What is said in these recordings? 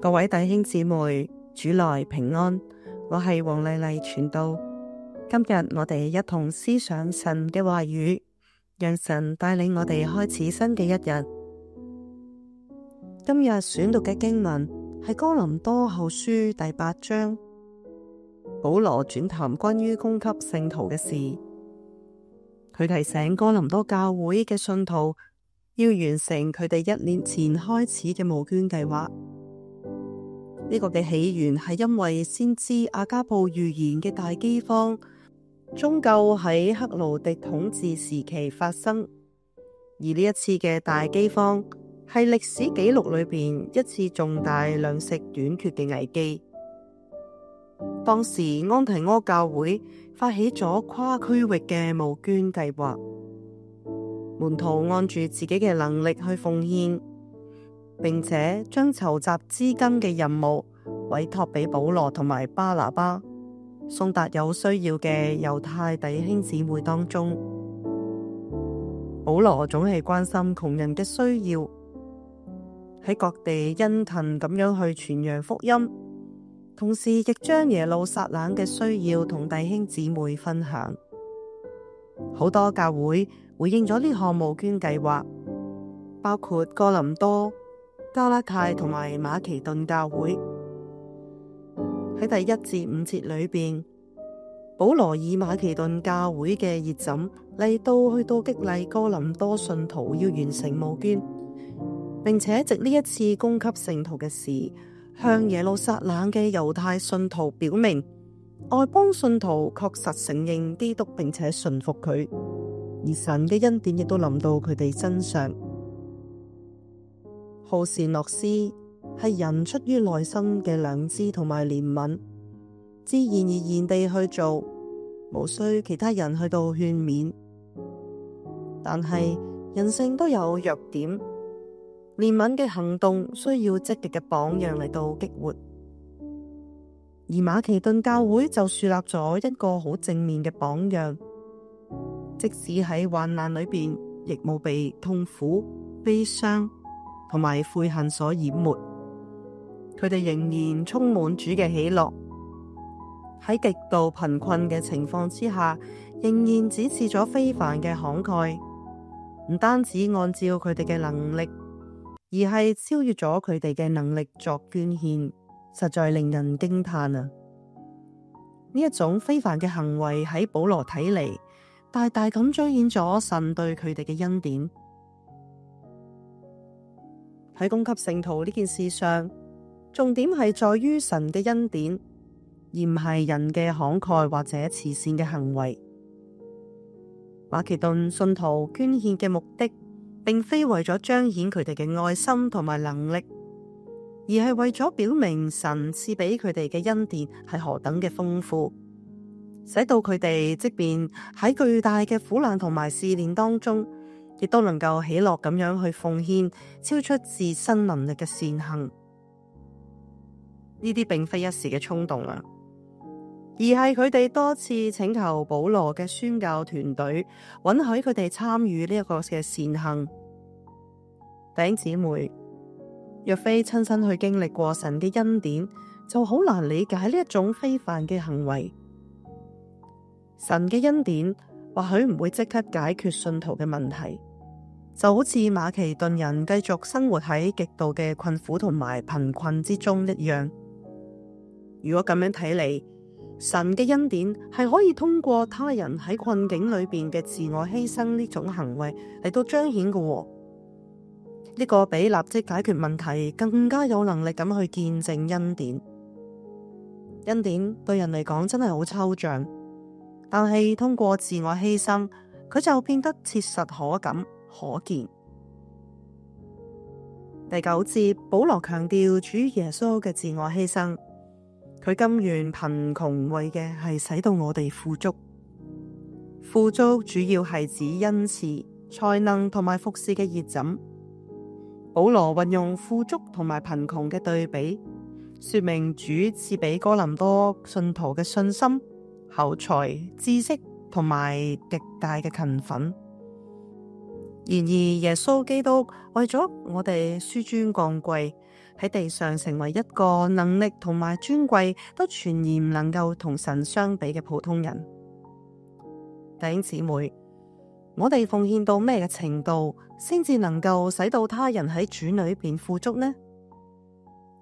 各位弟兄姊妹，主內平安，我係黃麗麗傳道。今日我哋一同思想神嘅話語，讓神帶領我哋開始新嘅一日。今日選讀嘅經文係哥林多後書第8章，保羅轉談關於供給聖徒嘅事。佢提醒哥林多教會嘅信徒要完成佢哋1年前開始嘅募捐計劃。呢個嘅起源係因為先知亞加布預言嘅大饑荒終究喺克勞狄統治時期發生，而呢一次嘅大饑荒係歷史紀錄裏邊一次重大糧食短缺嘅危機。當時安提阿教會發起咗跨區域嘅募捐計劃，門徒按住自己嘅能力去奉獻，並且將籌集資金嘅任務委託俾保羅同埋巴拿巴，送達有需要嘅猶太弟兄姊妹當中。保羅總係關心窮人嘅需要，喺各地殷勤咁樣去傳揚福音，同時亦將耶路撒冷嘅需要同弟兄姊妹分享。好多教會回應咗呢項募捐計劃，包括哥林多、加拉太同埋馬其頓教會。喺第1至5節裏邊，保羅以馬其頓教會嘅熱忱嚟到激勵哥林多信徒要完成募捐，並且藉呢一次供給聖徒嘅事，向耶路撒冷嘅猶太信徒表明，外邦信徒確實承認基督並且順服佢，而神嘅恩典亦都臨到佢哋身上。好善樂施係人出於內心嘅良知同埋憐憫，自然而然地去做，無需其他人去到勸勉。但係人性都有弱點，憐憫嘅行動需要積極嘅榜樣嚟到激活。而馬其頓教會就樹立咗一個好正面嘅榜樣，即使喺患難裏邊，亦冇被痛苦、悲傷同埋悔恨所淹沒。佢哋仍然充滿主嘅喜樂，喺極度貧困嘅情況之下，仍然展示咗非凡嘅慷慨，唔單止按照佢哋嘅能力，而係超越咗佢哋嘅能力作捐獻，實在令人驚嘆啊！呢一種非凡嘅行為喺保羅睇嚟，大大咁彰顯咗神對佢哋嘅恩典。喺供給聖徒呢件事上，重點係在於神嘅恩典，而唔係人嘅慷慨或者慈善嘅行為。馬其頓信徒捐獻嘅目的，並非為咗彰顯佢哋嘅愛心同埋能力，而係為咗表明神賜俾佢哋嘅恩典係何等嘅豐富，使到佢哋即便喺巨大嘅苦難同埋試煉當中，亦都能夠喜樂咁樣去奉獻超出自身能力嘅善行。呢啲並非一時嘅衝動啊，而係佢哋多次請求保羅嘅宣教團隊允許佢哋參與呢一個嘅善行。弟兄姊妹，若非親身去經歷過神嘅恩典，就好難理解呢一種非凡嘅行為。神嘅恩典或許唔會即刻解決信徒嘅問題，就好似馬其頓人繼續生活喺極度嘅困苦同埋貧困之中一樣。如果咁樣睇嚟，神嘅恩典係可以通過他人喺困境裏邊嘅自我犧牲呢種行為嚟到彰顯嘅。呢個比立即解決問題更加有能力咁去見證恩典。恩典對人嚟講真係好抽象，但係通過自我犧牲，佢就變得切實可感可見。第9節，保羅強調主耶穌嘅自我犧牲。佢甘願貧窮，為嘅係使到我哋富足。富足主要係指恩賜、才能同埋服侍嘅熱忱。保羅運用富足同埋貧窮嘅對比，說明主賜俾哥林多信徒嘅信心、口才、知識同埋極大嘅勤奮。然而耶穌基督為咗我哋紆尊降貴，喺地上成為一個能力同埋尊貴都全然唔能夠同神相比嘅普通人。弟兄姊妹，我哋奉獻到咩嘅程度，先至能夠使到他人喺主裏邊富足呢？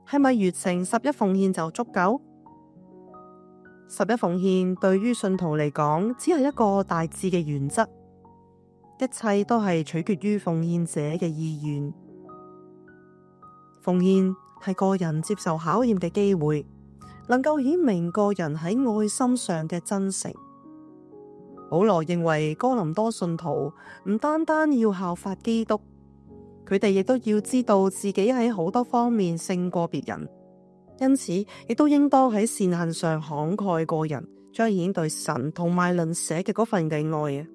係咪月成11奉獻就足夠？11奉獻對於信徒嚟講，只係一個大致嘅原則，一切都係取決於奉獻者嘅意願。奉獻係個人接受考驗嘅機會，能夠顯明個人喺愛心上嘅真誠。保羅認為哥林多信徒唔單單要效法基督，佢哋亦都要知道自己喺好多方面勝過別人，因此亦都應當喺善行上慷慨過人，彰顯對神同埋鄰舍嘅嗰份嘅愛啊！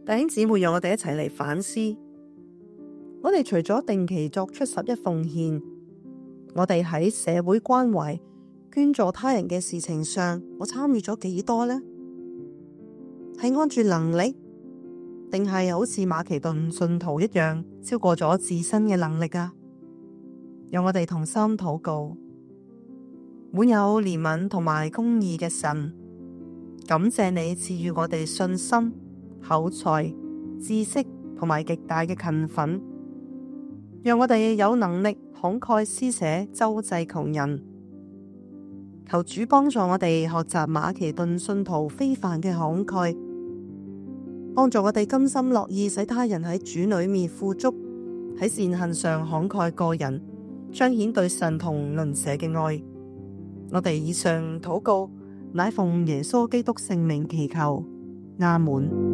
弟兄姊妹，讓我哋一齊嚟反思，我哋除咗定期作出11奉獻，我哋喺社會關懷、捐助他人嘅事情上，我參與咗幾多呢？係按住能力，定係好似馬其頓信徒一樣超過咗自身嘅能力啊？讓我哋同心禱告，滿有憐憫同埋公義嘅神，感謝你賜予我哋信心、口才、知識同埋極大嘅勤奮，讓我哋有能力慷慨施捨，周濟窮人。求主幫助我哋學習馬其頓信徒非凡嘅慷慨，幫助我哋甘心樂意使他人喺主裏面富足，喺善行上慷慨個人，彰顯對神同鄰舍嘅愛。我哋以上禱告，乃奉耶穌基督聖名祈求，阿門。